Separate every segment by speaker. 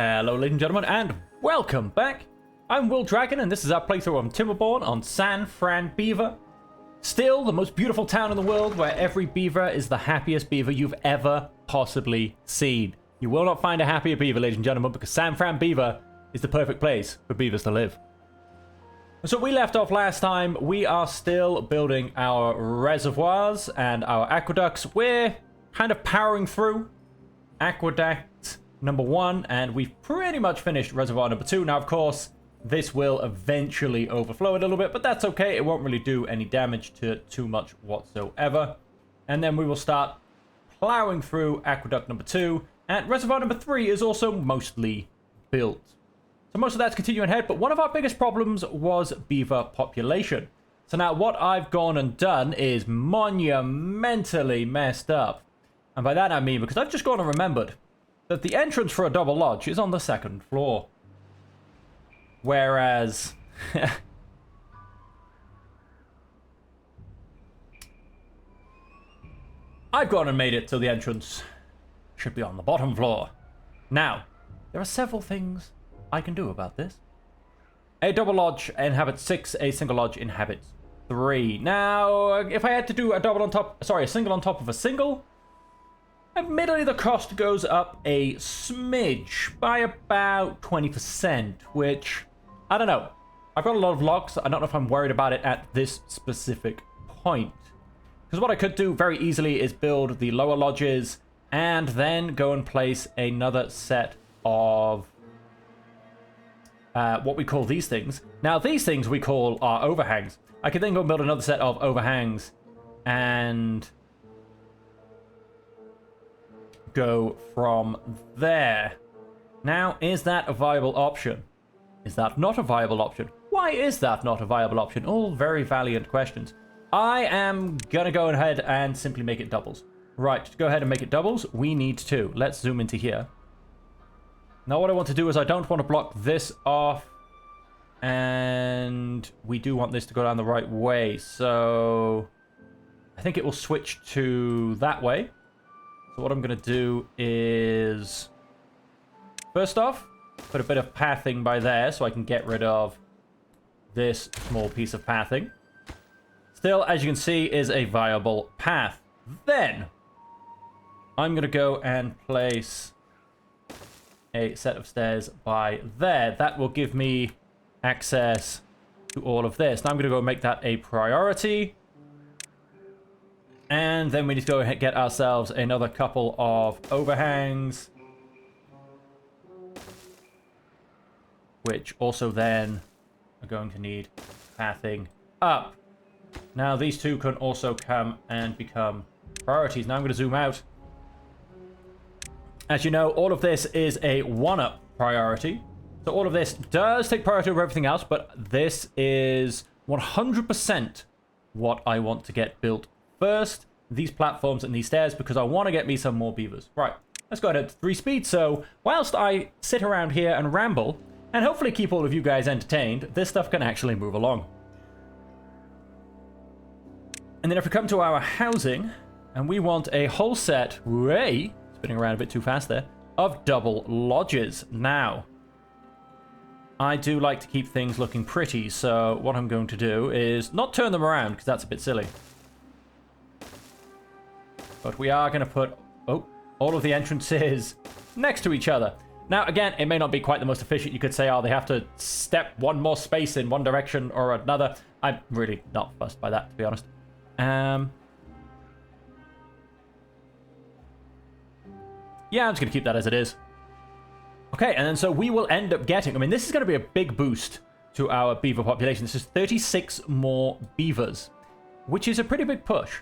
Speaker 1: Hello ladies and gentlemen, and welcome back. I'm Will Dragon, and this is our playthrough on Timberborn on San Fran Beaver. Still the most beautiful town in the world, where every beaver is the happiest beaver you've ever possibly seen. You will not find a happier beaver, ladies and gentlemen, because San Fran Beaver is the perfect place for beavers to live. So we left off last time. We are still building our reservoirs and our aqueducts. We're kind of powering through aqueduct number 1, and we've pretty much finished reservoir number 2. Now, of course, this will eventually overflow a little bit, but that's okay. It won't really do any damage to it too much whatsoever. And then we will start plowing through aqueduct number 2, and reservoir number 3 is also mostly built. So most of that's continuing ahead, but one of our biggest problems was beaver population. So now what I've gone and done is monumentally messed up. And by that I mean because I've just gone and remembered that the entrance for a double lodge is on the 2nd floor. Whereas I've gone and made it so the entrance should be on the bottom floor. Now, there are several things I can do about this. A double lodge inhabits 6, a single lodge inhabits 3. Now, if I had to do a single on top of a single, admittedly the cost goes up a smidge by about 20%, which, I don't know. I've got a lot of logs. I don't know if I'm worried about it at this specific point. Because what I could do very easily is build the lower lodges and then go and place another set of what we call these things. Now, these things we call our overhangs. I could then go and build another set of overhangs and go from there. Now, is that a viable option? Is that not a viable option? Why is that not a viable option? All very valiant questions. I am gonna go ahead and simply make it doubles. Right, to go ahead and make it doubles, we need to. Let's zoom into here. Now what I want to do is I don't want to block this off, and we do want this to go down the right way, so I think it will switch to that way. So what I'm going to do is, first off, put a bit of pathing by there so I can get rid of this small piece of pathing. Still, as you can see, is a viable path. Then I'm going to go and place a set of stairs by there. That will give me access to all of this. Now I'm going to go make that a priority. And then we need to go ahead and get ourselves another couple of overhangs, which also then are going to need pathing up. Now these two can also come and become priorities. Now I'm going to zoom out. As you know, all of this is a 1-up priority. So all of this does take priority over everything else, but this is 100% what I want to get built first. These platforms and these stairs, because I want to get me some more beavers. Right, let's go ahead to 3 speed. So whilst I sit around here and ramble, and hopefully keep all of you guys entertained, this stuff can actually move along. And then if we come to our housing, and we want a whole set, spinning around a bit too fast there, of double lodges. Now, I do like to keep things looking pretty, so what I'm going to do is not turn them around, because that's a bit silly. But we are going to put all of the entrances next to each other. Now, again, it may not be quite the most efficient. You could say, oh, they have to step one more space in one direction or another. I'm really not fussed by that, to be honest. Yeah, I'm just going to keep that as it is. Okay, and then so we will end up getting, I mean, this is going to be a big boost to our beaver population. This is 36 more beavers, which is a pretty big push.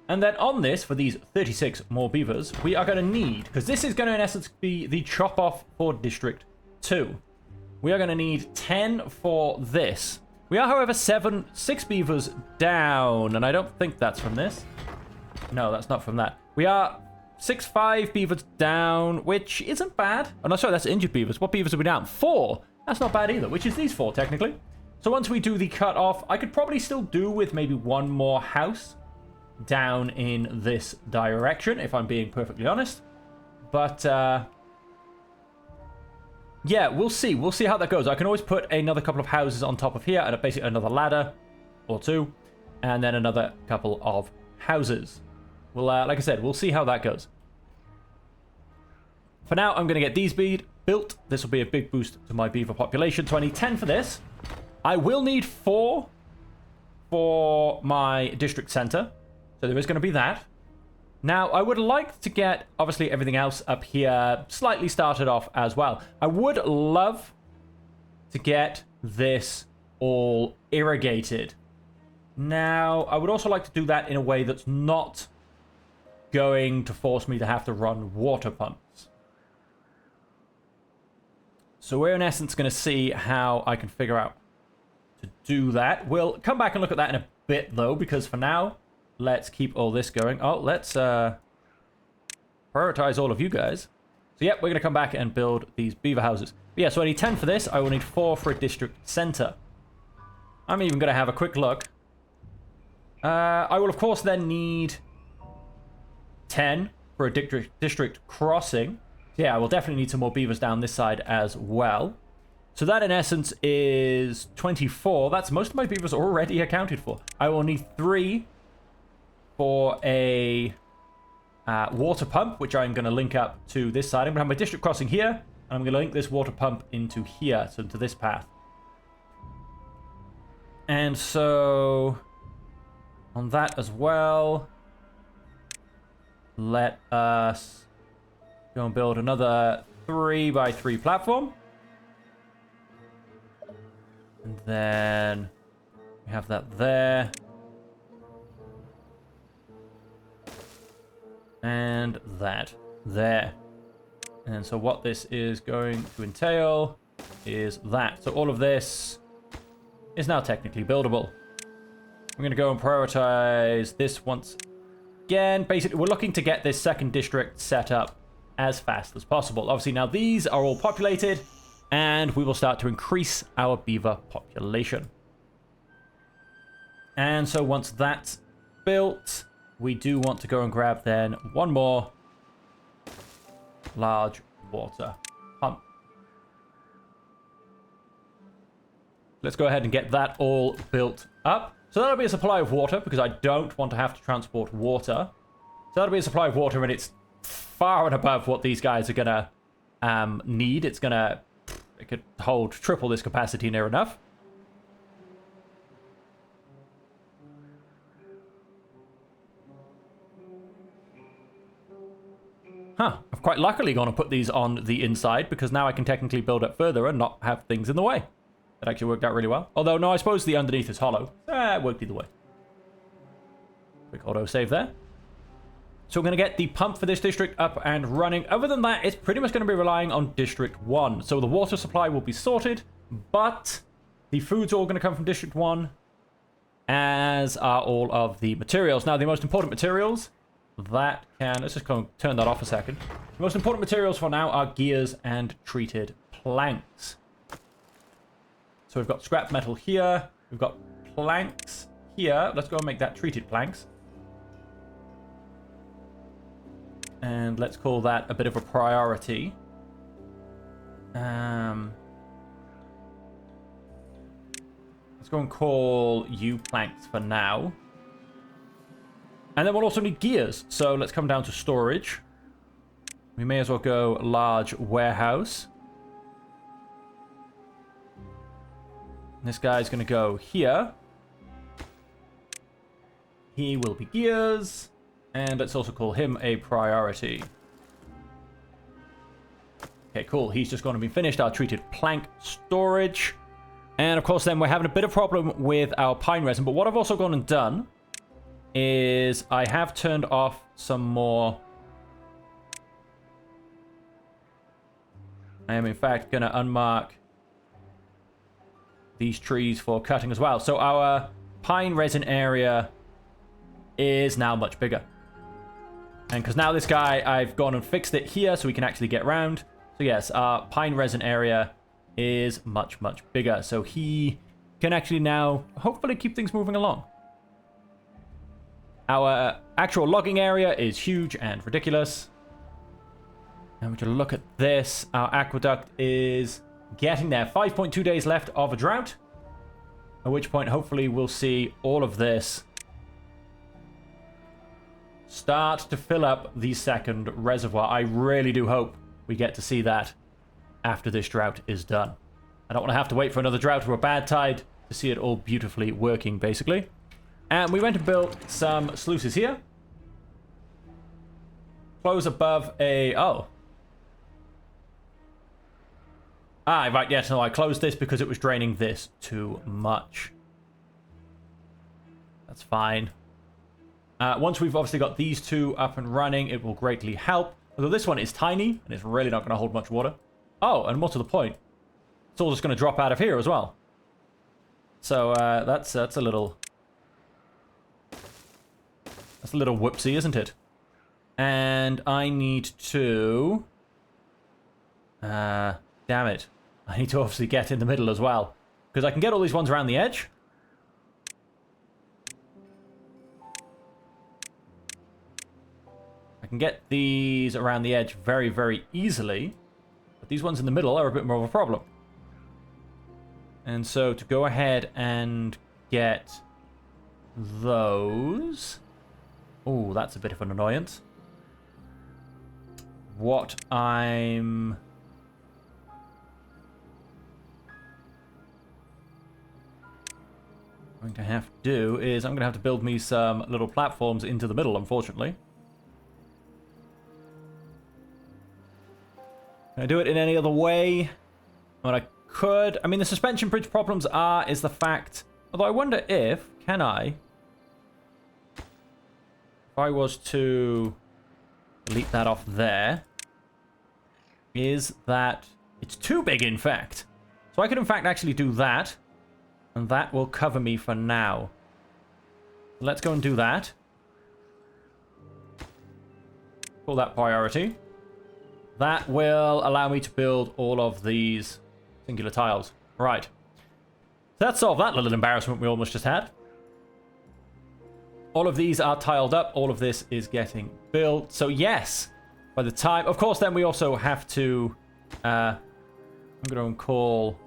Speaker 1: And then on this, for these 36 more beavers, we are going to need, because this is going to in essence be the chop off for District 2. We are going to need 10 for this. We are, however, 6 beavers down, and I don't think that's from this. No, that's not from that. We are 5 beavers down, which isn't bad. Oh, no, sorry, that's injured beavers. What beavers are we down? 4. That's not bad either, which is these 4, technically. So once we do the cut off, I could probably still do with maybe one more house down in this direction, if I'm being perfectly honest. But Yeah, we'll see. We'll see how that goes. I can always put another couple of houses on top of here, and basically another ladder or two, and then another couple of houses. Well, like I said, we'll see how that goes. For now, I'm going to get these built. This will be a big boost to my beaver population. So I need 10 for this. I will need 4 for my district center. So there is going to be that. Now, I would like to get, obviously, everything else up here slightly started off as well. I would love to get this all irrigated. Now, I would also like to do that in a way that's not going to force me to have to run water pumps. So we're in essence going to see how I can figure out to do that. We'll come back and look at that in a bit, though, because for now, let's keep all this going. Oh, let's prioritize all of you guys. So, yeah, we're going to come back and build these beaver houses. But yeah, so I need 10 for this. I will need 4 for a district center. I'm even going to have a quick look. I will, of course, then need 10 for a district crossing. Yeah, I will definitely need some more beavers down this side as well. So that, in essence, is 24. That's most of my beavers already accounted for. I will need 3 for a water pump, which I'm going to link up to this side. I'm going to have my district crossing here, and I'm going to link this water pump into here, so into this path. And so on that as well, let us go and build another 3x3 platform. And then we have that there. And that there. And so what this is going to entail is that. So all of this is now technically buildable. I'm going to go and prioritize this once again. Basically, we're looking to get this second district set up as fast as possible. Obviously, now these are all populated, and we will start to increase our beaver population. And so once that's built, we do want to go and grab then one more large water pump. Let's go ahead and get that all built up. So that'll be a supply of water, because I don't want to have to transport water. So that'll be a supply of water, and it's far and above what these guys are gonna need. It could hold triple this capacity near enough. Huh, I've quite luckily gone and put these on the inside, because now I can technically build up further and not have things in the way. That actually worked out really well. Although, no, I suppose the underneath is hollow. It worked either way. Quick auto save there. So we're going to get the pump for this district up and running. Other than that, it's pretty much going to be relying on District 1. So the water supply will be sorted, but the food's all going to come from District 1, as are all of the materials. Now, the most important materials that can... Let's just go and turn that off a second. The most important materials for now are gears and treated planks. So we've got scrap metal here. We've got planks here. Let's go and make that treated planks. And let's call that a bit of a priority. Let's go and call you planks for now. And then we'll also need gears. So let's come down to storage. We may as well go large warehouse. This guy's going to go here. He will be gears. And let's also call him a priority. Okay, cool. He's just going to be finished our treated plank storage. And of course, then we're having a bit of problem with our pine resin. But what I've also gone and done is I have turned off some more. I am, in fact, going to unmark these trees for cutting as well. So our pine resin area is now much bigger. And because now this guy, I've gone and fixed it here so we can actually get around. So yes, our pine resin area is much, much bigger. So he can actually now hopefully keep things moving along. Our actual logging area is huge and ridiculous. And would you look at this? Our aqueduct is getting there. 5.2 days left of a drought. At which point, hopefully, we'll see all of this start to fill up the second reservoir. I really do hope we get to see that after this drought is done. I don't want to have to wait for another drought or a bad tide to see it all beautifully working, basically. And we went and built some sluices here. Close above a... Oh. Ah, right, yes, no, I closed this because it was draining this too much. That's fine. Once we've obviously got these two up and running, it will greatly help. Although this one is tiny, and it's really not going to hold much water. Oh, and more to the point, it's all just going to drop out of here as well. So, that's a little... That's a little whoopsie, isn't it? And I need to... damn it. I need to obviously get in the middle as well. Because I can get all these ones around the edge. I can get these around the edge very, very easily. But these ones in the middle are a bit more of a problem. And so to go ahead and get those... Oh, that's a bit of an annoyance. What I'm... going to have to do is I'm going to have to build me some little platforms into the middle, unfortunately. Can I do it in any other way? Well, I could. I mean, the suspension bridge problems is the fact... Although I wonder if... Can I? If I was to delete that off there... Is that... It's too big, in fact. So I could, in fact, actually do that. And that will cover me for now. Let's go and do that. Call that priority. That will allow me to build all of these singular tiles. Right. So that solved that little embarrassment we almost just had. All of these are tiled up. All of this is getting built. So yes, by the time... Of course, then we also have to... I'm going to call...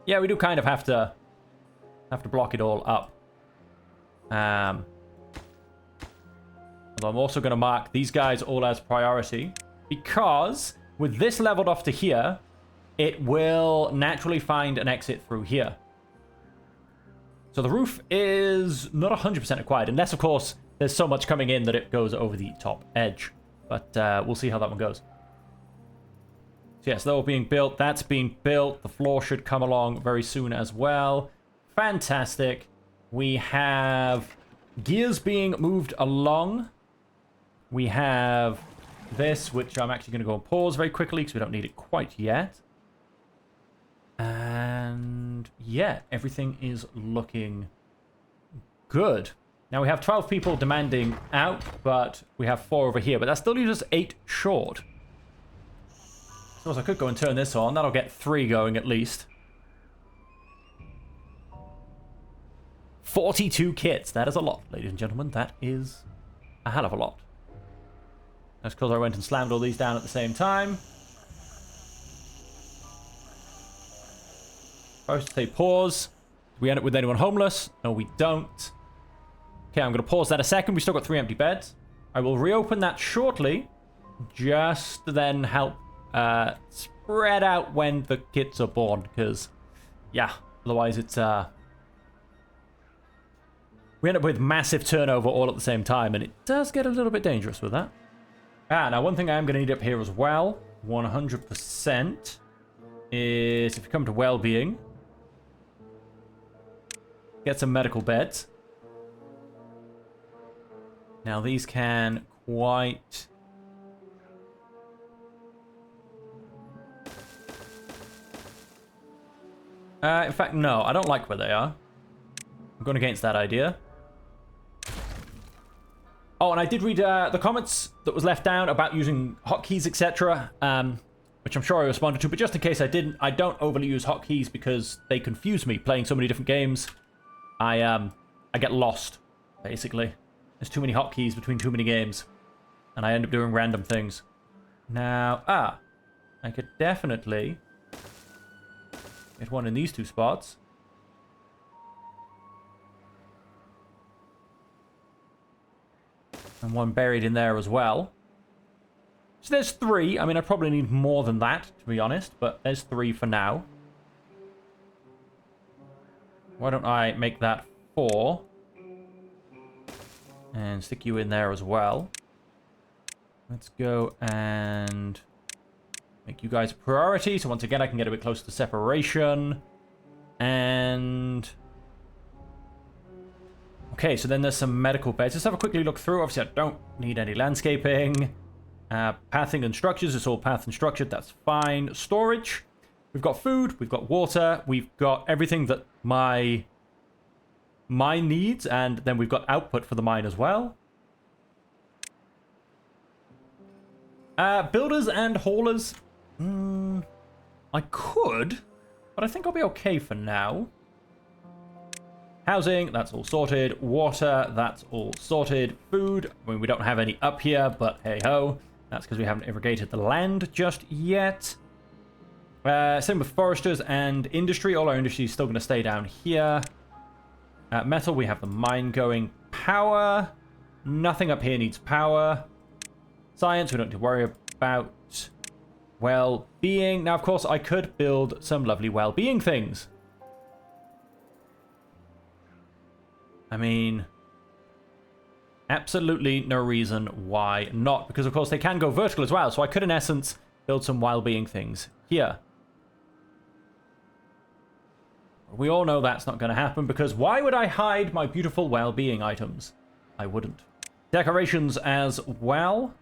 Speaker 1: Yeah, we do kind of have to block it all up. Although I'm also going to mark these guys all as priority, because with this leveled off to here, it will naturally find an exit through here. So the roof is not 100% required, unless, of course, there's so much coming in that it goes over the top edge. But we'll see how that one goes. So yes, they're all being built. That's being built. The floor should come along very soon as well. Fantastic. We have gears being moved along. We have this, which I'm actually going to go and pause very quickly because we don't need it quite yet. And yeah, everything is looking good. Now we have 12 people demanding out, but we have 4 over here. But that still leaves us 8 short. So I could go and turn this on. That'll get 3 going at least. 42 kits. That is a lot, ladies and gentlemen. That is a hell of a lot. That's because I went and slammed all these down at the same time. I was to say pause. Do we end up with anyone homeless? No, we don't. Okay, I'm going to pause that a second. We've still got 3 empty beds. I will reopen that shortly. Just to then help spread out when the kits are born, because yeah, otherwise it's we end up with massive turnover all at the same time, and it does get a little bit dangerous with that. Now one thing I am going to need up here as well, 100%, is if you come to well-being, get some medical beds. Now these can quite... in fact, no, I don't like where they are. I'm going against that idea. Oh, and I did read the comments that was left down about using hotkeys, etc., which I'm sure I responded to, but just in case I didn't, I don't overly use hotkeys because they confuse me playing so many different games. I get lost, basically. There's too many hotkeys between too many games. And I end up doing random things. Now, I could definitely get one in these two spots. And one buried in there as well. So there's 3. I mean, I probably need more than that, to be honest. But there's 3 for now. Why don't I make that 4? And stick you in there as well. Let's go and make you guys a priority. So once again, I can get a bit closer to separation. And... okay, so then there's some medical beds. Let's have a quickly look through. Obviously, I don't need any landscaping. Pathing and structures. It's all path and structured. That's fine. Storage. We've got food. We've got water. We've got everything that my mine needs. And then we've got output for the mine as well. Builders and haulers. I could, but I think I'll be okay for now. Housing, that's all sorted. Water, that's all sorted. Food, I mean, we don't have any up here, but hey-ho. That's because we haven't irrigated the land just yet. Same with foresters and industry. All our industry is still going to stay down here. Metal, we have the mine going. Power, nothing up here needs power. Science, we don't need to worry about. Well-being. Now, of course, I could build some lovely well-being things. I mean, absolutely no reason why not. Because, of course, they can go vertical as well. So I could, in essence, build some well-being things here. We all know that's not going to happen. Because why would I hide my beautiful well-being items? I wouldn't. Decorations as well.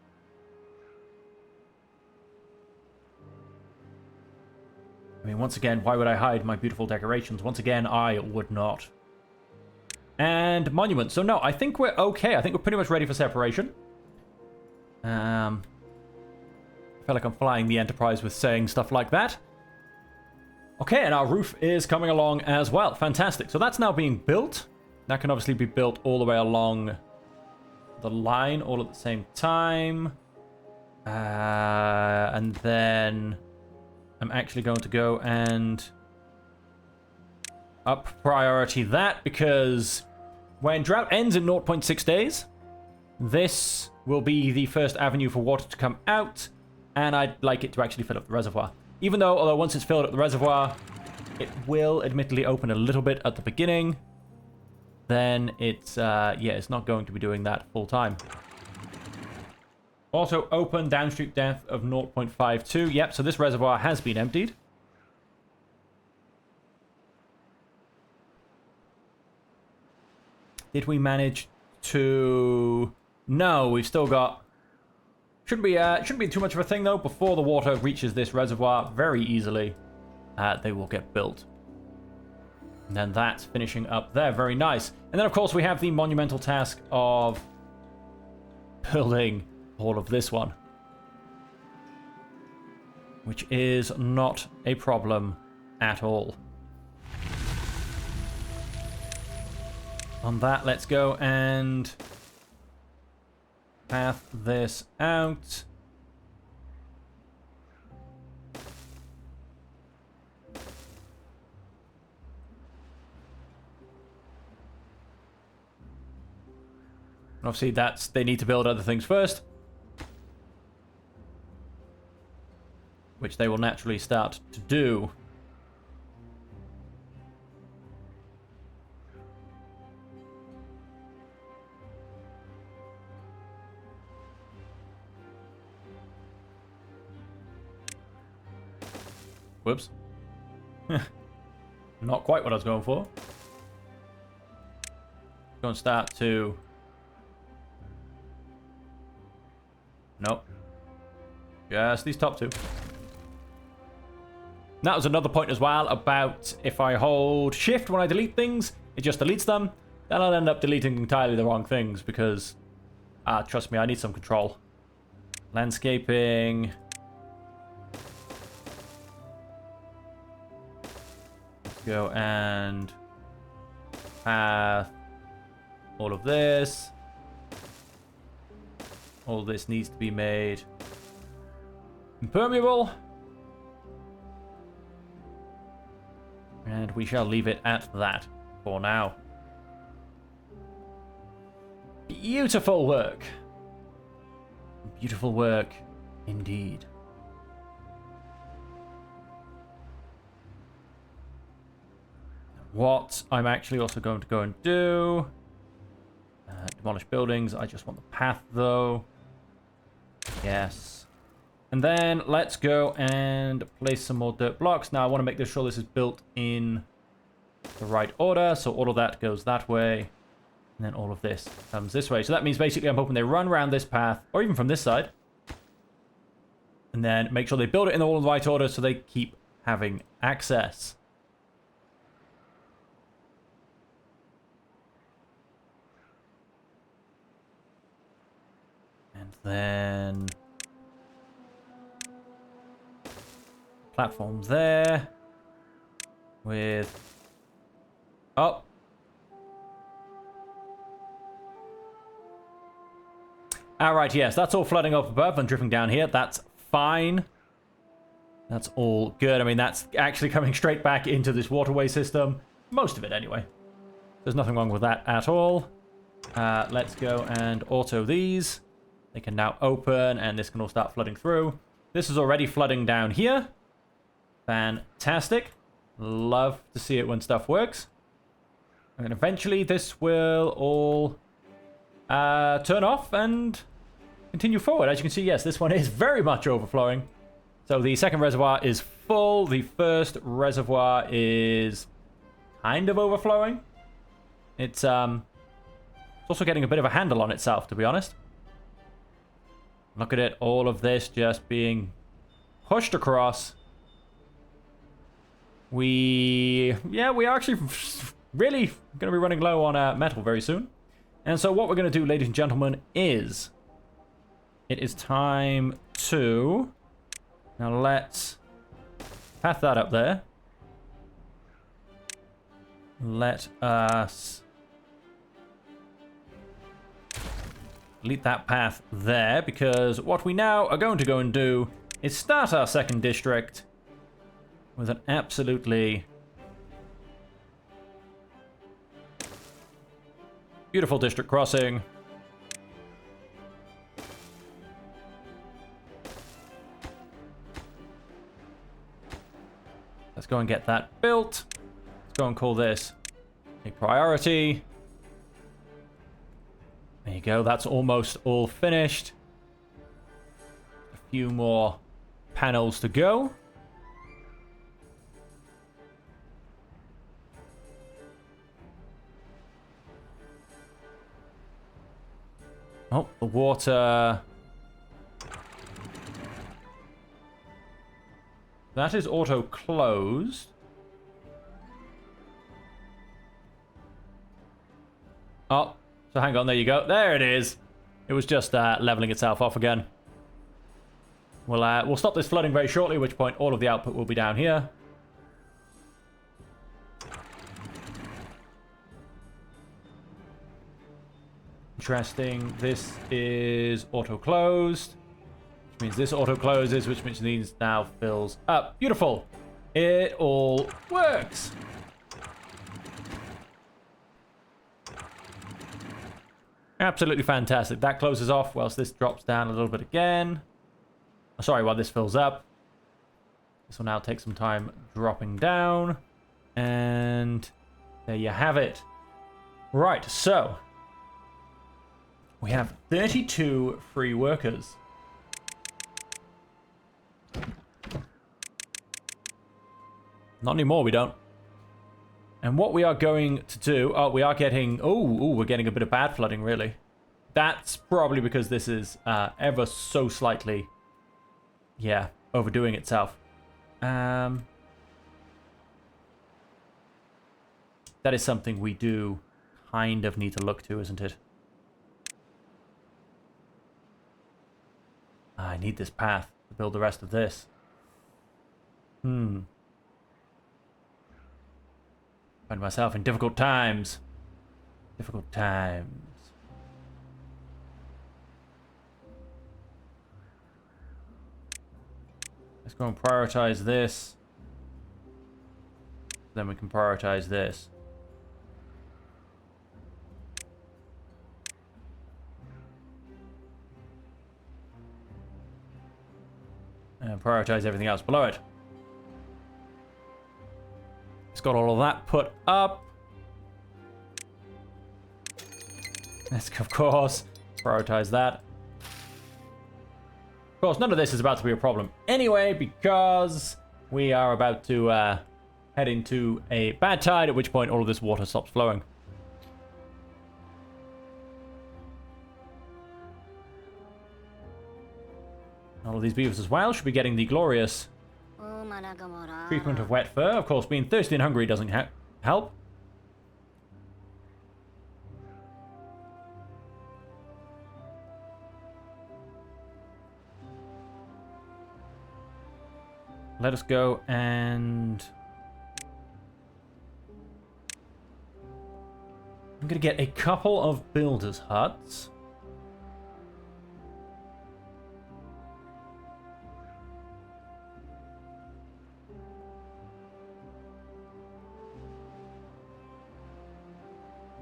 Speaker 1: I mean, once again, why would I hide my beautiful decorations? Once again, I would not. And monuments. So, no, I think we're okay. I think we're pretty much ready for separation. I feel like I'm flying the Enterprise with saying stuff like that. Okay, and our roof is coming along as well. Fantastic. So that's now being built. That can obviously be built all the way along the line all at the same time. And then I'm actually going to go and up priority that, because when drought ends in 0.6 days, this will be the first avenue for water to come out, and I'd like it to actually fill up the reservoir. Although once it's filled up the reservoir, it will admittedly open a little bit at the beginning, then it's, yeah, it's not going to be doing that full time. Also open downstream depth of 0.52. Yep, so this reservoir has been emptied. Did we manage to... No, we've still got... Shouldn't be too much of a thing, though. Before the water reaches this reservoir very easily, they will get built. And then that's finishing up there. Very nice. And then, of course, we have the monumental task of building all of this one, which is not a problem at all. On that, let's go and path this out. Obviously, they need to build other things first, which they will naturally start to do. Whoops. Not quite what I was going for. Go and start to... Nope. Just these top two. That was another point as well about if I hold shift when I delete things, it just deletes them. Then I'll end up deleting entirely the wrong things because, trust me, I need some control. Landscaping. Let's go and path all of this. All this needs to be made impermeable. And we shall leave it at that for now. Beautiful work. Beautiful work indeed. What I'm actually also going to go and do... demolish buildings. I just want the path, though. Yes. And then let's go and place some more dirt blocks. Now, I want to make sure this is built in the right order. So all of that goes that way. And then all of this comes this way. So that means basically I'm hoping they run around this path, or even from this side. And then make sure they build it in all the right order so they keep having access. And then... platform there. With... oh. Alright, yes, that's all flooding up above and dripping down here. That's fine. That's all good. I mean, that's actually coming straight back into this waterway system. Most of it, anyway. There's nothing wrong with that at all. Let's go and auto these. They can now open, and this can all start flooding through. This is already flooding down here. Fantastic. Love to see it when stuff works. And eventually this will all turn off and continue forward. As you can see, yes, this one is very much overflowing. So the second reservoir is full. The first reservoir is kind of overflowing. It's also getting a bit of a handle on itself, to be honest. Look at it, all of this just being pushed across. We are actually really going to be running low on metal very soon. And so what we're going to do, ladies and gentlemen, is it is time to... now let's path that up there. Let us delete that path there, because what we now are going to go and do is start our second district with an absolutely beautiful district crossing. Let's go and get that built. Let's go and call this a priority. There you go, that's almost all finished. A few more panels to go. Oh, the water... that is auto-closed. Oh, so hang on, there you go. There it is. It was just leveling itself off again. We'll stop this flooding very shortly, at which point all of the output will be down here. Interesting. This is auto-closed, which means this auto-closes, which means now fills up. Beautiful. It all works. Absolutely fantastic. That closes off whilst this drops down a little bit again. Oh, sorry, while this fills up. This will now take some time dropping down. And there you have it. Right, so we have 32 free workers. Not anymore, we don't. And what we are going to do... oh, we are getting... oh, we're getting a bit of bad flooding, really. That's probably because this is ever so slightly... yeah, overdoing itself. That is something we do kind of need to look to, isn't it? I need this path to build the rest of this. Find myself in difficult times. Difficult times. Let's go and prioritize this. Then we can prioritize this. And prioritize everything else below it. It's got all of that put up. Let's, of course, prioritize that. Of course, none of this is about to be a problem anyway, because we are about to head into a bad tide, at which point all of this water stops flowing. All of these beavers as well should be getting the glorious treatment of wet fur. Of course, being thirsty and hungry doesn't help. Let us go and... I'm going to get a couple of builders' huts.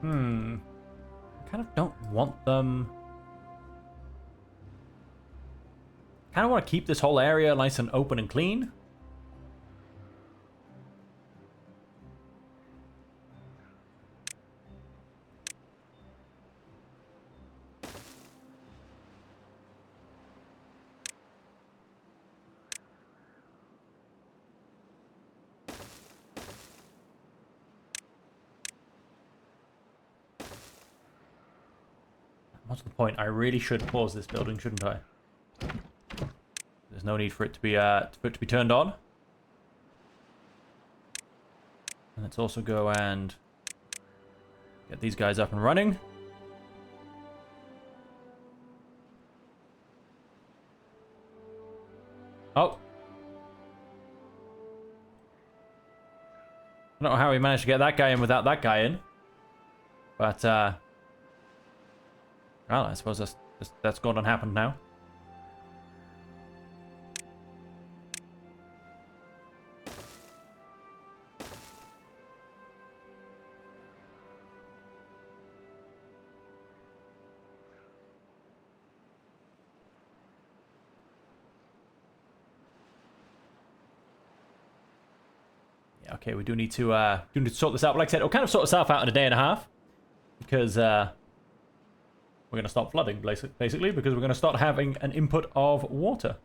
Speaker 1: I kind of don't want them... I kind of want to keep this whole area nice and open and clean. What's the point? I really should pause this building, shouldn't I? There's no need for it to be turned on. And let's also go and get these guys up and running. Oh. I don't know how we managed to get that guy in without that guy in. But, well, I suppose that's gone and happened now. Yeah, okay, we do need to sort this out. But like I said, it'll kind of sort itself out in a day and a half. Because, we're going to stop flooding, basically, because we're going to start having an input of water.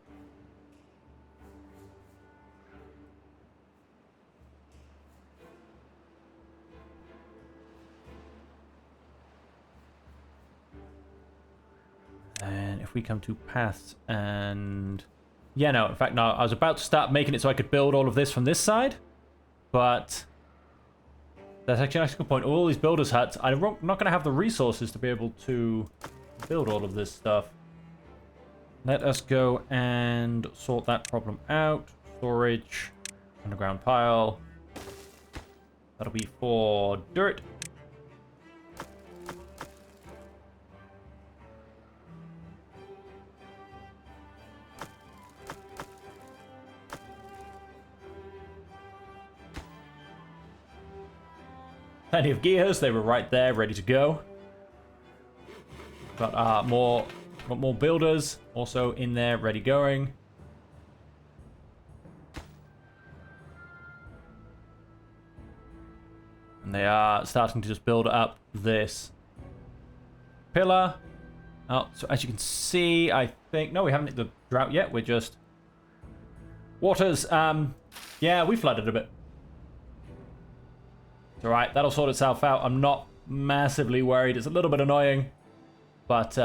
Speaker 1: And if we come to paths and... Yeah, no, in fact, no, I was about to start making it so I could build all of this from this side. But... That's actually a nice good point. All these builders' huts, I'm not going to have the resources to be able to build all of this stuff. Let us go and sort that problem out. Storage, underground pile. That'll be for dirt. Plenty of gears, they were right there, ready to go. Got more builders also in there, ready going. And they are starting to just build up this pillar. Oh, so as you can see, I think... No, we haven't hit the drought yet, we're just... Waters, yeah, we flooded a bit. Alright, that'll sort itself out. I'm not massively worried. It's a little bit annoying. But,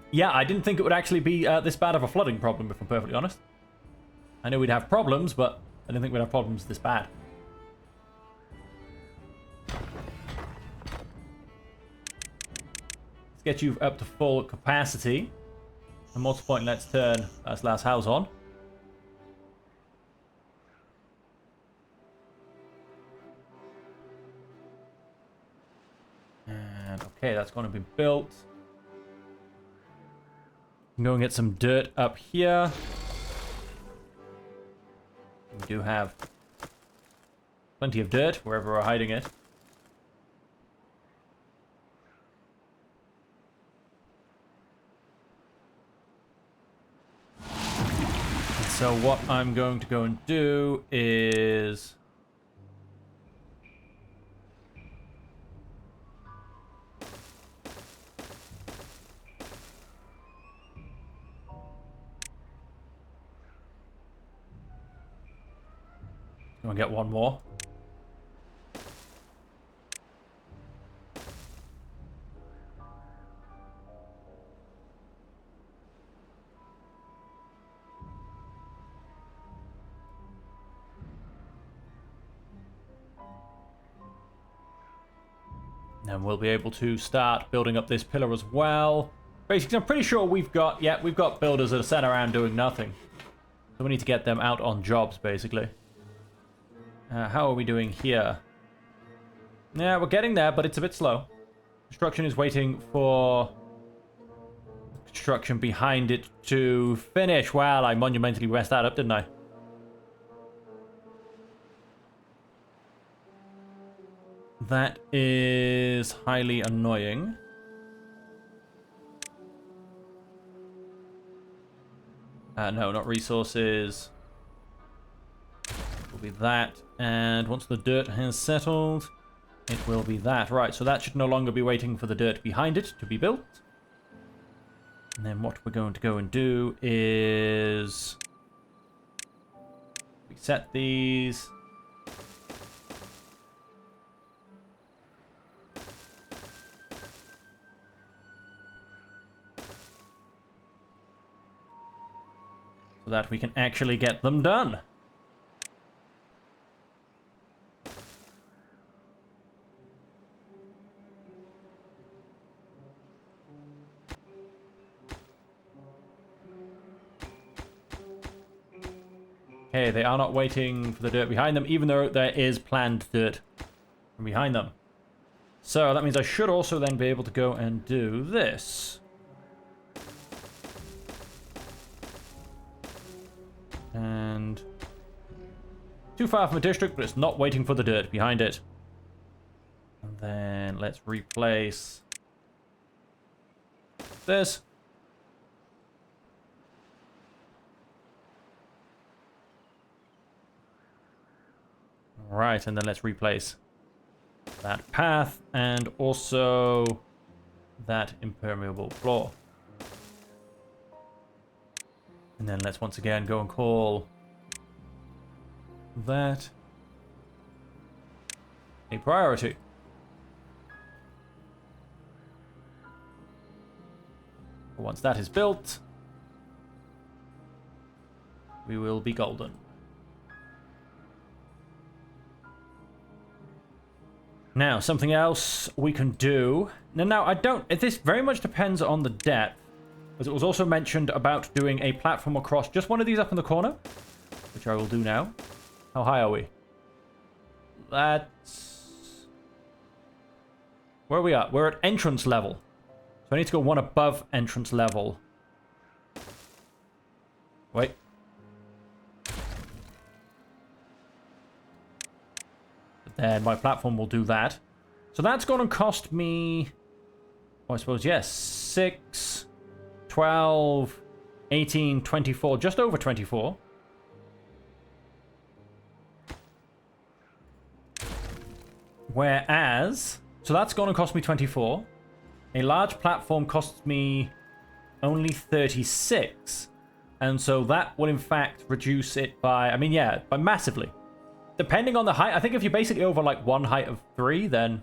Speaker 1: yeah, I didn't think it would actually be this bad of a flooding problem, if I'm perfectly honest. I knew we'd have problems, but I didn't think we'd have problems this bad. Let's get you up to full capacity. And what's the point? Let's turn this last house on. Okay, that's going to be built. Go and get some dirt up here. We do have plenty of dirt wherever we're hiding it. So what I'm going to go and do is... Go and get one more. And we'll be able to start building up this pillar as well. Basically, I'm pretty sure we've got builders that are sat around doing nothing. So we need to get them out on jobs, basically. How are we doing here? Yeah, we're getting there, but it's a bit slow. Construction is waiting for construction behind it to finish. Well, I monumentally messed that up, didn't I? That is highly annoying. No, not resources. It will be that. And once the dirt has settled, it will be that. Right, so that should no longer be waiting for the dirt behind it to be built. And then what we're going to go and do is... reset these... so that we can actually get them done. Okay, they are not waiting for the dirt behind them, even though there is planned dirt from behind them. So that means I should also then be able to go and do this. And too far from a district, but it's not waiting for the dirt behind it. And then let's replace this. Right, and then let's replace that path and also that impermeable floor. And then let's once again go and call that a priority. Once that is built, we will be golden. Now, something else we can do. Now, I don't... this very much depends on the depth. As it was also mentioned about doing a platform across just one of these up in the corner, which I will do now. How high are we? That's... where are we at? We're at entrance level. So I need to go one above entrance level. Wait. Then my platform will do that. So that's going to cost me... oh, I suppose, yes. 6... 12, 18, 24, just over 24. Whereas, so that's going to cost me 24. A large platform costs me only 36. And so that will in fact reduce it by, I mean, yeah, by massively. Depending on the height, I think if you're basically over like one height of 3, then...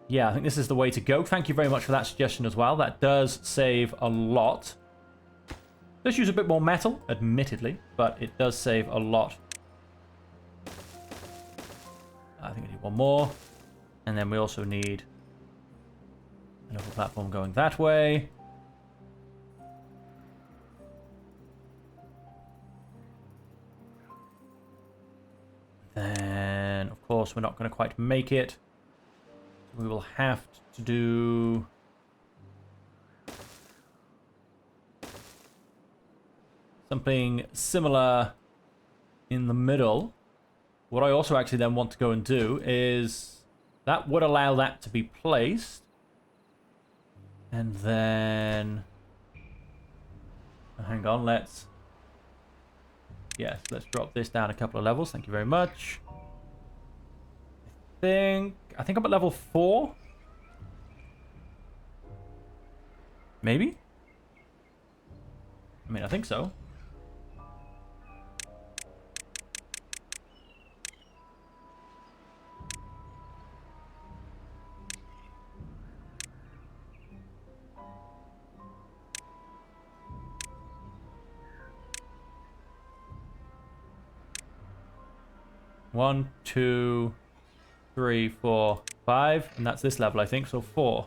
Speaker 1: yeah, I think this is the way to go. Thank you very much for that suggestion as well. That does save a lot. Does use a bit more metal, admittedly, but it does save a lot. I think I need one more. And then we also need another platform going that way. Then, of course, we're not going to quite make it. We will have to do something similar in the middle. What I also actually then want to go and do is that would allow that to be placed. And then... hang on, let's... yes, let's drop this down a couple of levels. Thank you very much. I think I'm at level 4. Maybe? I mean, I think so. One, 2, 3, 4, 5, and that's this level, I think, so 4.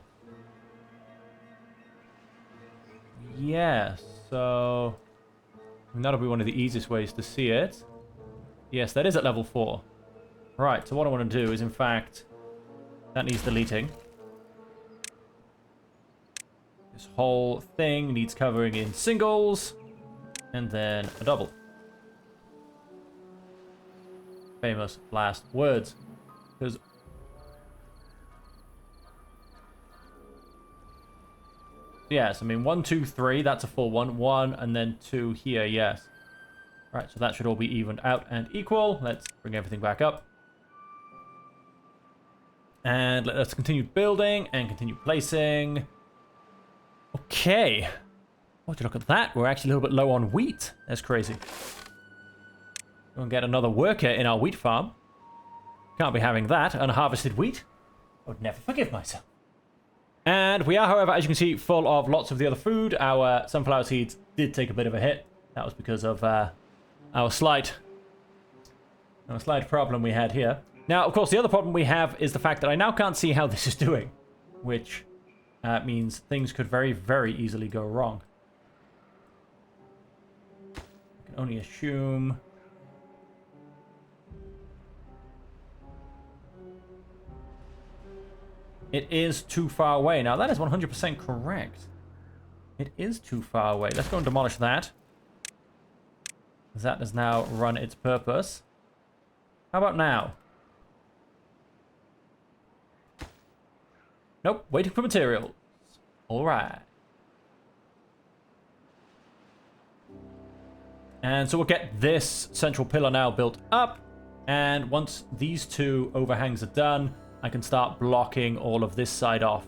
Speaker 1: Yes, so that'll be one of the easiest ways to see it. Yes, that is at level 4. Right, so what I want to do is, in fact, that needs deleting. This whole thing needs covering in singles, and then a double. Famous last words. Because yes, I mean 1, 2, 3, that's a full one. 1 and then 2 here, yes. Right, so that should all be evened out and equal. Let's bring everything back up. And let's continue building and continue placing. Okay. Would you look at that? We're actually a little bit low on wheat. That's crazy. Go and get another worker in our wheat farm. Can't be having that. Unharvested wheat. I would never forgive myself. And we are, however, as you can see, full of lots of the other food. Our sunflower seeds did take a bit of a hit. That was because of our slight problem we had here. Now, of course, the other problem we have is the fact that I now can't see how this is doing, which means things could very, very easily go wrong. I can only assume... it is too far away. Now, that is 100% correct. It is too far away. Let's go and demolish that. That has now run its purpose. How about now? Nope, waiting for materials. All right. And so we'll get this central pillar now built up. And once these 2 overhangs are done, I can start blocking all of this side off.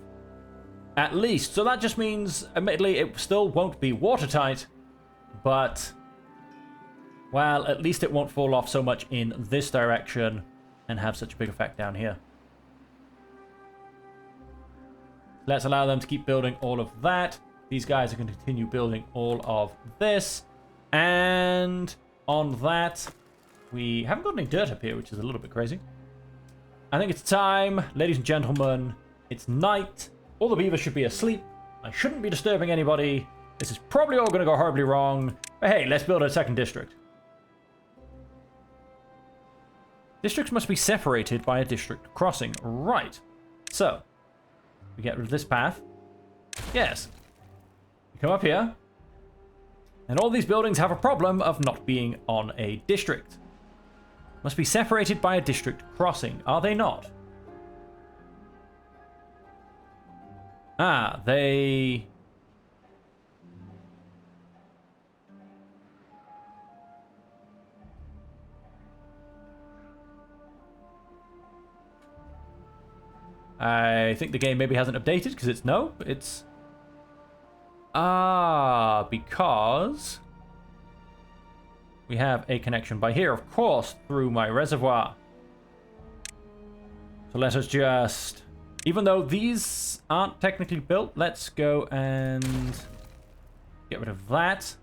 Speaker 1: At least. So that just means, admittedly, it still won't be watertight. But, well, at least it won't fall off so much in this direction and have such a big effect down here. Let's allow them to keep building all of that. These guys are going to continue building all of this. And on that, we haven't got any dirt up here, which is a little bit crazy. I think it's time, ladies and gentlemen. It's night. All the beavers should be asleep. I shouldn't be disturbing anybody. This is probably all going to go horribly wrong. But hey, let's build a second district. Districts must be separated by a district crossing. Right. So, we get rid of this path. Yes. You come up here. And all these buildings have a problem of not being on a district. Must be separated by a district crossing. Are they not? Ah, they... I think the game maybe hasn't updated because it's no, it's... Ah, because... we have a connection by here, of course, through my reservoir. So let us just... even though these aren't technically built, let's go and get rid of that.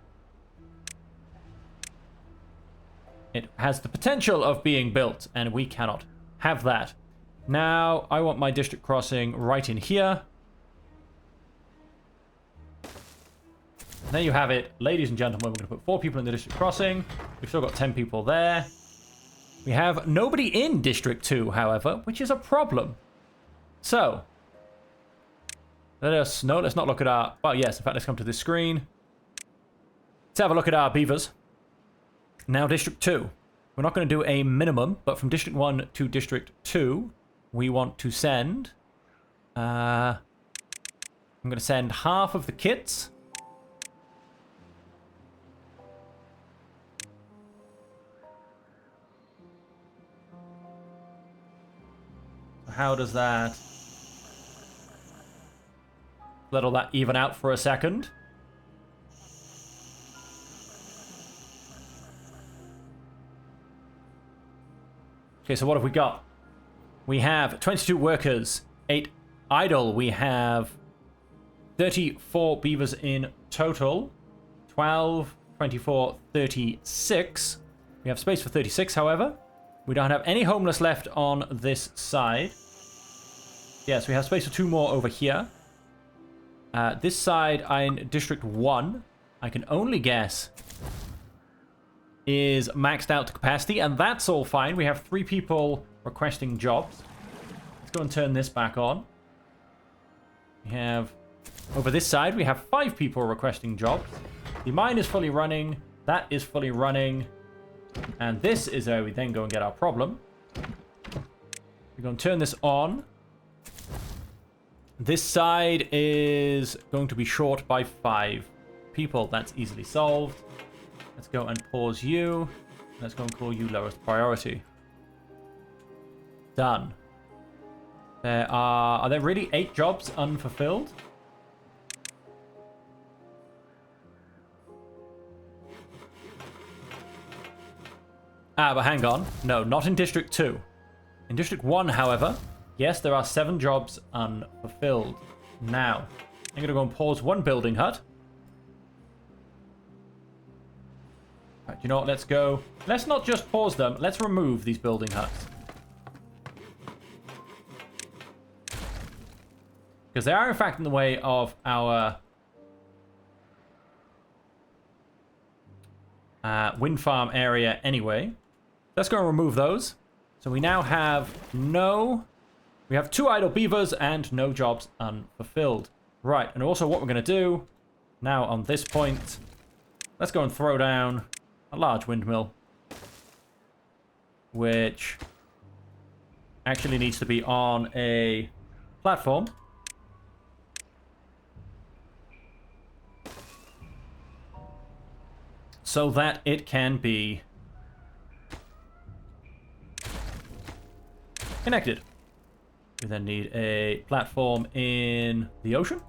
Speaker 1: It has the potential of being built, and we cannot have that. Now, I want my district crossing right in here. There you have it, ladies and gentlemen. We're going to put 4 people in the district crossing. We've still got 10 people there. We have nobody in District 2, however, which is a problem. So, let's not look at our... well, yes, in fact, let's come to this screen. Let's have a look at our beavers. Now, District 2. We're not going to do a minimum, but from District 1 to District 2, we want to send... I'm going to send half of the kits. How does that... Let all that even out for a second. Okay, so what have we got? We have 22 workers, 8 idle. We have 34 beavers in total. 12, 24, 36. We have space for 36, however. We don't have any homeless left on this side. Yes, we have space for 2 more over here. This side, in District 1, I can only guess, is maxed out to capacity, and that's all fine. We have 3 people requesting jobs. Let's go and turn this back on. We have, over this side, we have 5 people requesting jobs. The mine is fully running. That is fully running. And this is where we then go and get our problem. We're going to turn this on. This side is going to be short by 5 people. That's easily solved. Let's go and pause you. Let's go and call you lowest priority. Done. Are there really 8 jobs unfulfilled? But hang on. No, not in District 2. In District 1, however, yes, there are 7 jobs unfulfilled. Now, I'm going to go and pause 1 building hut. Right, you know what? Let's go. Let's not just pause them. Let's remove these building huts. Because they are, in fact, in the way of our wind farm area anyway. Let's go and remove those. So we now have we have 2 idle beavers and no jobs unfulfilled. Right, and also what we're going to do now on this point, let's go and throw down a large windmill, which actually needs to be on a platform. So that it can be connected. We then need a platform in the ocean.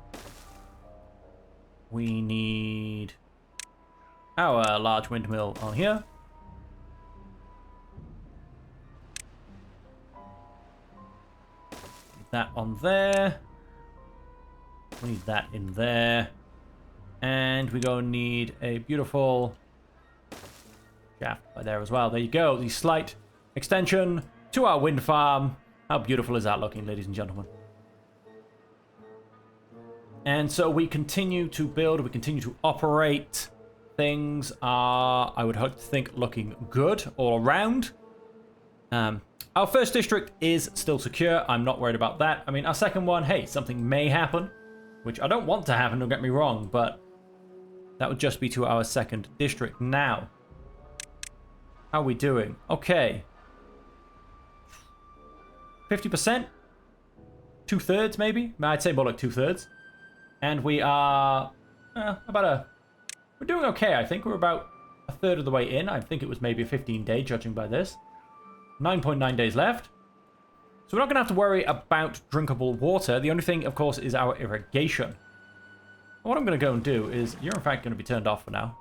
Speaker 1: We need our large windmill on here. Need that on there. We need that in there. And we go and need a beautiful shaft by there as well. There you go. The slight extension to our wind farm. How beautiful is that looking, ladies and gentlemen? And so we continue to build, we continue to operate. Things are, I would hope to think, looking good all around. Our first district is still secure. I'm not worried about that. I mean, our second one, hey, something may happen, which I don't want to happen, don't get me wrong, but that would just be to our second district. Now, how are we doing? Okay. 50%? 2/3 maybe? I'd say more like 2/3. And we are we're doing okay, I think. We're about 1/3 of the way in. I think it was maybe a 15-day, judging by this. 9.9 days left. So we're not going to have to worry about drinkable water. The only thing, of course, is our irrigation. What I'm going to go and do is, you're in fact going to be turned off for now.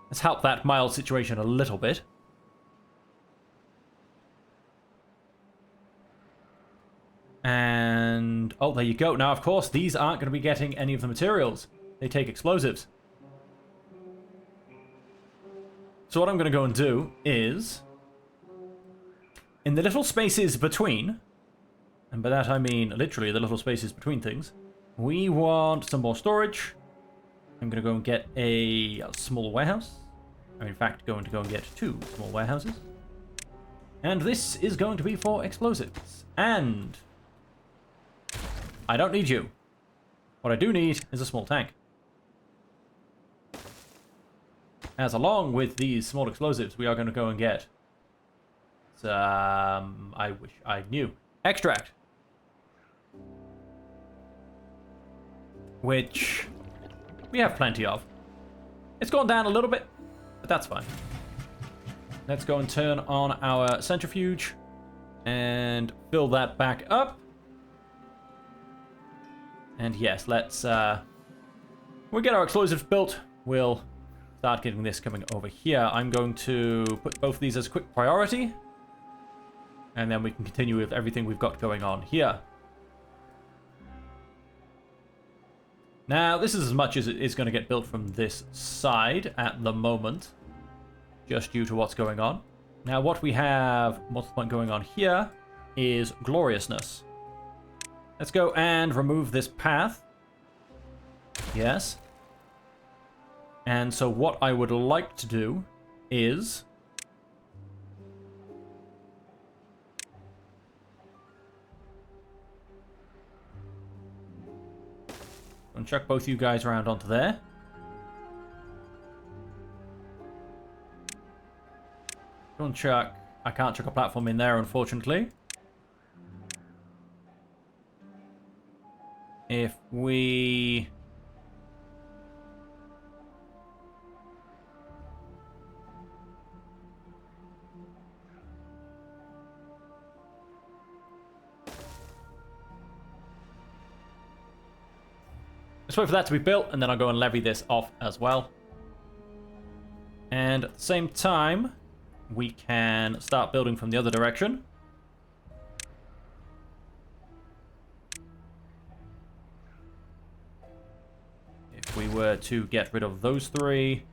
Speaker 1: Let's help that mild situation a little bit. And, oh, there you go. Now, of course, these aren't going to be getting any of the materials. They take explosives. So what I'm going to go and do is, in the little spaces between, and by that I mean literally the little spaces between things, we want some more storage. I'm going to go and get a small warehouse. I'm in fact going to go and get 2 small warehouses. And this is going to be for explosives. And I don't need you. What I do need is a small tank. As along with these small explosives, we are going to go and get... I wish I knew. Extract. Which we have plenty of. It's gone down a little bit, but that's fine. Let's go and turn on our centrifuge and fill that back up. And yes, let's... we'll get our explosives built. We'll start getting this coming over here. I'm going to put both of these as quick priority. And then we can continue with everything we've got going on here. Now, this is as much as it is going to get built from this side at the moment. Just due to what's going on. Now, what we have, what's the point going on here, is gloriousness. Let's go and remove this path. Yes. And so what I would like to do is... and chuck both you guys around onto there. Don't chuck... I can't chuck a platform in there, unfortunately. If we... let's wait for that to be built, and then I'll go and levy this off as well. And at the same time, we can start building from the other direction. If we were to get rid of those three.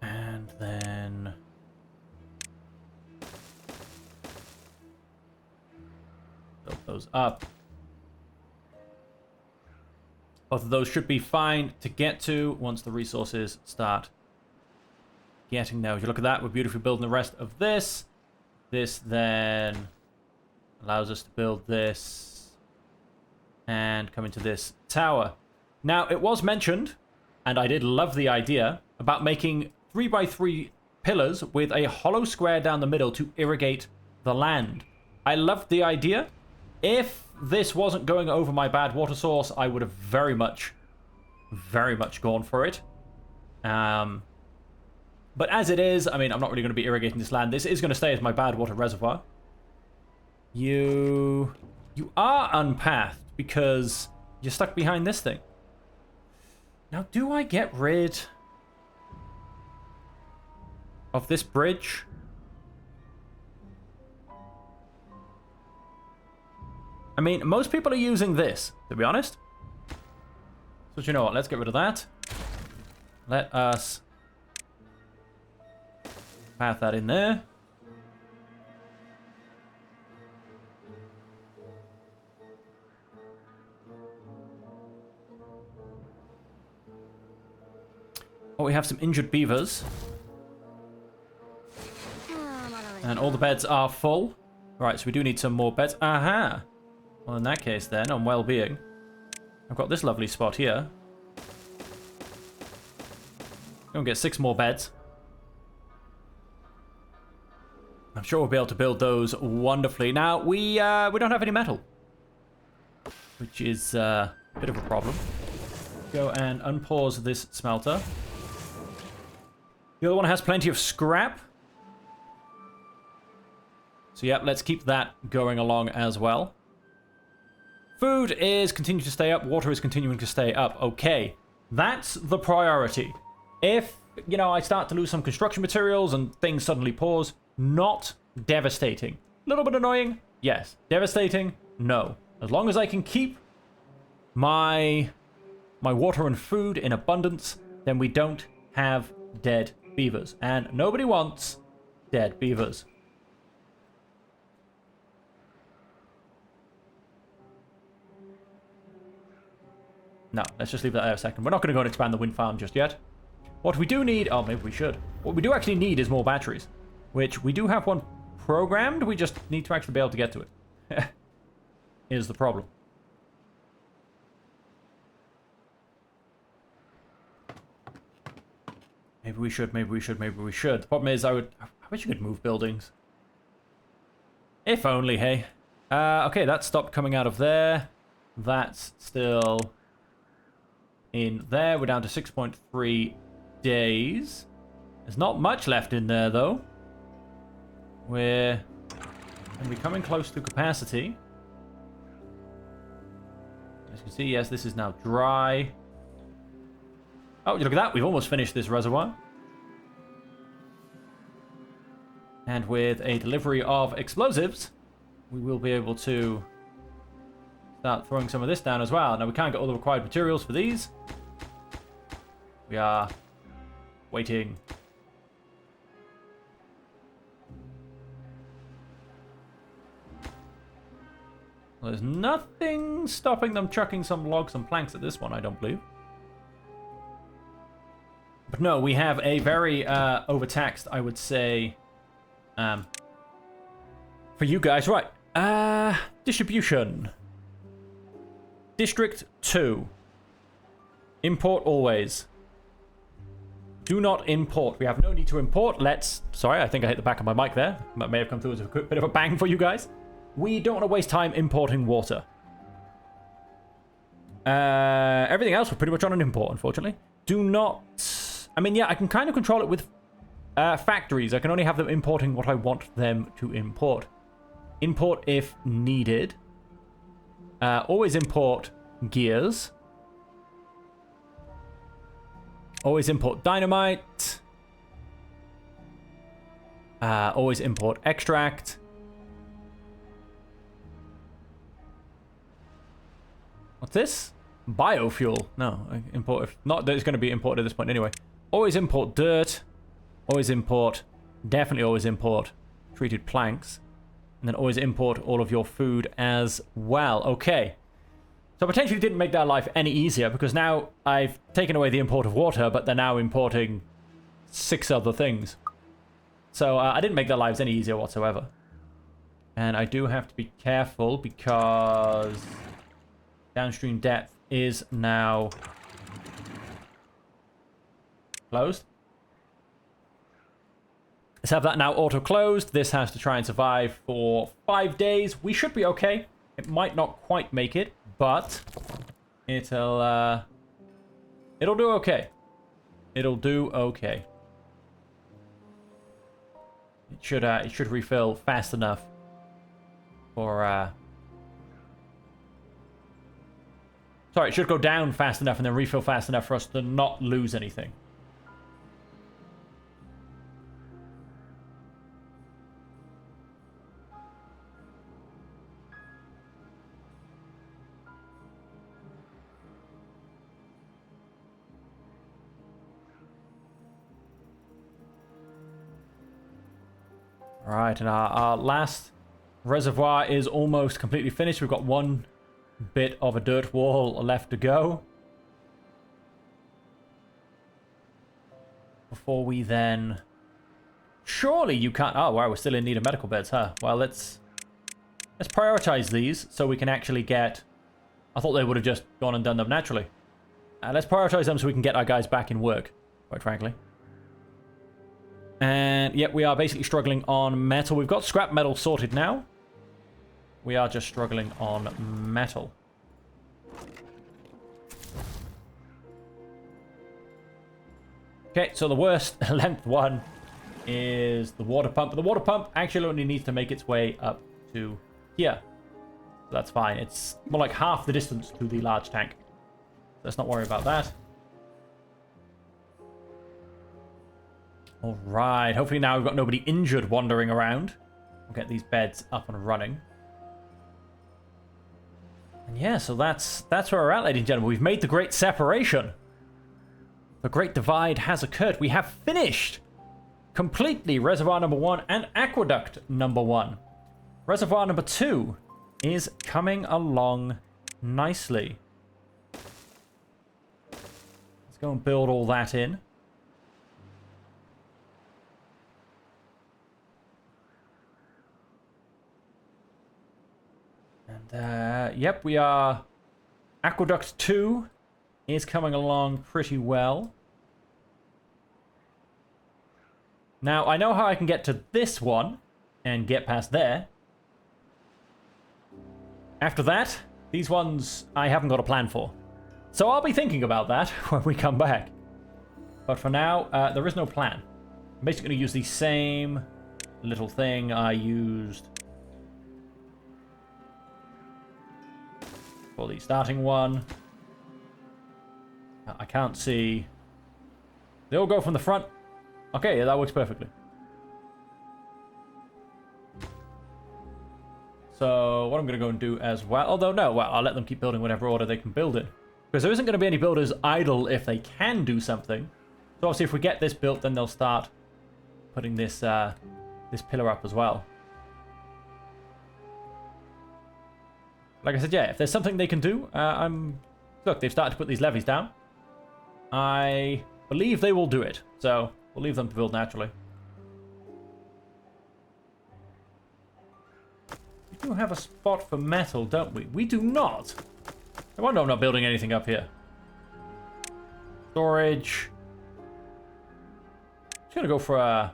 Speaker 1: And then... build those up. Both of those should be fine to get to once the resources start getting there. If you look at that, we're beautifully building the rest of this. This then allows us to build this and come into this tower. Now, it was mentioned, and I did love the idea, about making 3x3 pillars with a hollow square down the middle to irrigate the land. I loved the idea. If this wasn't going over my bad water source, I would have very much gone for it. But as it is, I mean, I'm not really going to be irrigating this land. This is going to stay as my bad water reservoir. You are unpathed because you're stuck behind this thing. Now, do I get rid of this bridge? I mean, most people are using this, to be honest. So you know what? Let's get rid of that. Let us path that in there. Oh, we have some injured beavers. And all the beds are full. Right, so we do need some more beds. Aha! Well, in that case then, on well-being, I've got this lovely spot here. Go and get 6 more beds. I'm sure we'll be able to build those wonderfully. Now, we don't have any metal, which is a bit of a problem. Go and unpause this smelter. The other one has plenty of scrap. So, yeah, let's keep that going along as well. Food is continuing to stay up. Water is continuing to stay up. Okay, that's the priority. If, you know, I start to lose some construction materials and things suddenly pause, not devastating. A little bit annoying? Yes. Devastating? No. As long as I can keep my water and food in abundance, then we don't have dead beavers. And nobody wants dead beavers. No, let's just leave that there a second. We're not going to go and expand the wind farm just yet. What we do need... oh, maybe we should. What we do actually need is more batteries. Which we do have one programmed. We just need to actually be able to get to it. Is the problem. Maybe we should, maybe we should, maybe we should. The problem is I wish you could move buildings. If only, hey. Okay, that stopped coming out of there. That's still in there. We're down to 6.3 days. There's not much left in there, though. We're coming close to capacity. As you can see, yes, this is now dry. Oh, look at that. We've almost finished this reservoir. And with a delivery of explosives, we will be able to start throwing some of this down as well. Now, we can't get all the required materials for these. We are waiting. Well, there's nothing stopping them chucking some logs and planks at this one, I don't believe. But no, we have a very overtaxed, I would say, for you guys. Right. Distribution. District 2. Import always. Do not import. We have no need to import. Sorry, I think I hit the back of my mic there. That may have come through as a quick bit of a bang for you guys. We don't want to waste time importing water. Everything else we're pretty much on an import, unfortunately. Do not... I mean, yeah, I can kind of control it with factories. I can only have them importing what I want them to import. Import if needed. Always import gears. Always import dynamite. Always import extract. What's this? Biofuel. No, import if not. It's going to be imported at this point anyway. Always import dirt. Always import. Definitely always import treated planks. And then always import all of your food as well. Okay. So potentially didn't make their life any easier because now I've taken away the import of water, but they're now importing 6 other things. So I didn't make their lives any easier whatsoever. And I do have to be careful because downstream depth is now closed. Let's have that now auto-closed. This has to try and survive for 5 days. We should be okay. It might not quite make it, but it'll do okay. It'll do okay. It should refill fast enough for sorry, it should go down fast enough and then refill fast enough for us to not lose anything. Alright, and our last reservoir is almost completely finished. We've got one bit of a dirt wall left to go. Before we then... Surely you can't... Oh, wow, we're still in need of medical beds, huh? Well, let's prioritize these so we can actually get... I thought they would have just gone and done them naturally. Let's prioritize them so we can get our guys back in work, quite frankly. And, yep, we are basically struggling on metal. We've got scrap metal sorted now. We are just struggling on metal. Okay, so the worst length one is the water pump. But the water pump actually only needs to make its way up to here. So that's fine. It's more like half the distance to the large tank. Let's not worry about that. Alright, hopefully now we've got nobody injured wandering around. We'll get these beds up and running. And yeah, so that's where we're at, ladies and gentlemen. We've made the great separation. The great divide has occurred. We have finished completely Reservoir number 1 and Aqueduct number 1. Reservoir number 2 is coming along nicely. Let's go and build all that in. And, yep, we are... Aqueduct 2 is coming along pretty well. Now, I know how I can get to this one and get past there. After that, these ones I haven't got a plan for. So I'll be thinking about that when we come back. But for now, there is no plan. I'm basically going to use the same little thing I used for the starting one. I can't see. They all go from the front. Okay, yeah, that works perfectly. So what I'm going to go and do as well, although no, well, I'll let them keep building whatever order they can build it. Because there isn't going to be any builders idle if they can do something. So obviously if we get this built, then they'll start putting this this pillar up as well. Like I said, yeah, if there's something they can do, look, they've started to put these levees down. I believe they will do it. So we'll leave them to build naturally. We do have a spot for metal, don't we? We do not. I wonder I'm not building anything up here. Storage. Just gonna go for a...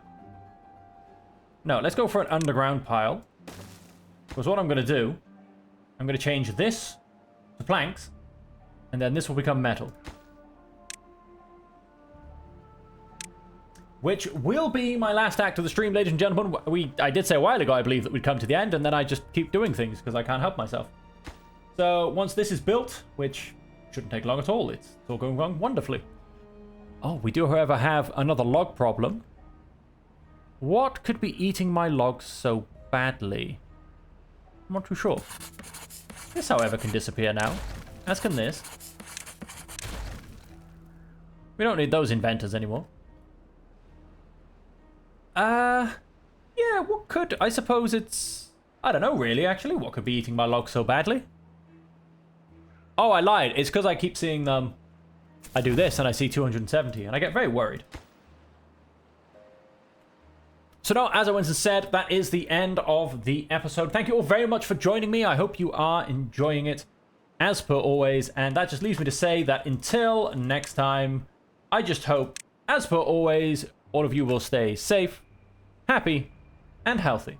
Speaker 1: No, let's go for an underground pile. Because what I'm gonna do, I'm gonna change this to planks, and then this will become metal. Which will be my last act of the stream, ladies and gentlemen. I did say a while ago, I believe, that we'd come to the end, and then I just keep doing things because I can't help myself. So once this is built, which shouldn't take long at all, it's all going wrong wonderfully. Oh, we do, however, have another log problem. What could be eating my logs so badly? I'm not too sure. This, however, can disappear now, as can this. We don't need those inventors anymore. Yeah, what could... I suppose it's... I don't know, really, actually. What could be eating my logs so badly? Oh, I lied. It's because I keep seeing them... I do this, and I see 270, and I get very worried. So now, as I once said, that is the end of the episode. Thank you all very much for joining me. I hope you are enjoying it, as per always. And that just leaves me to say that until next time, I just hope, as per always, all of you will stay safe, happy, and healthy.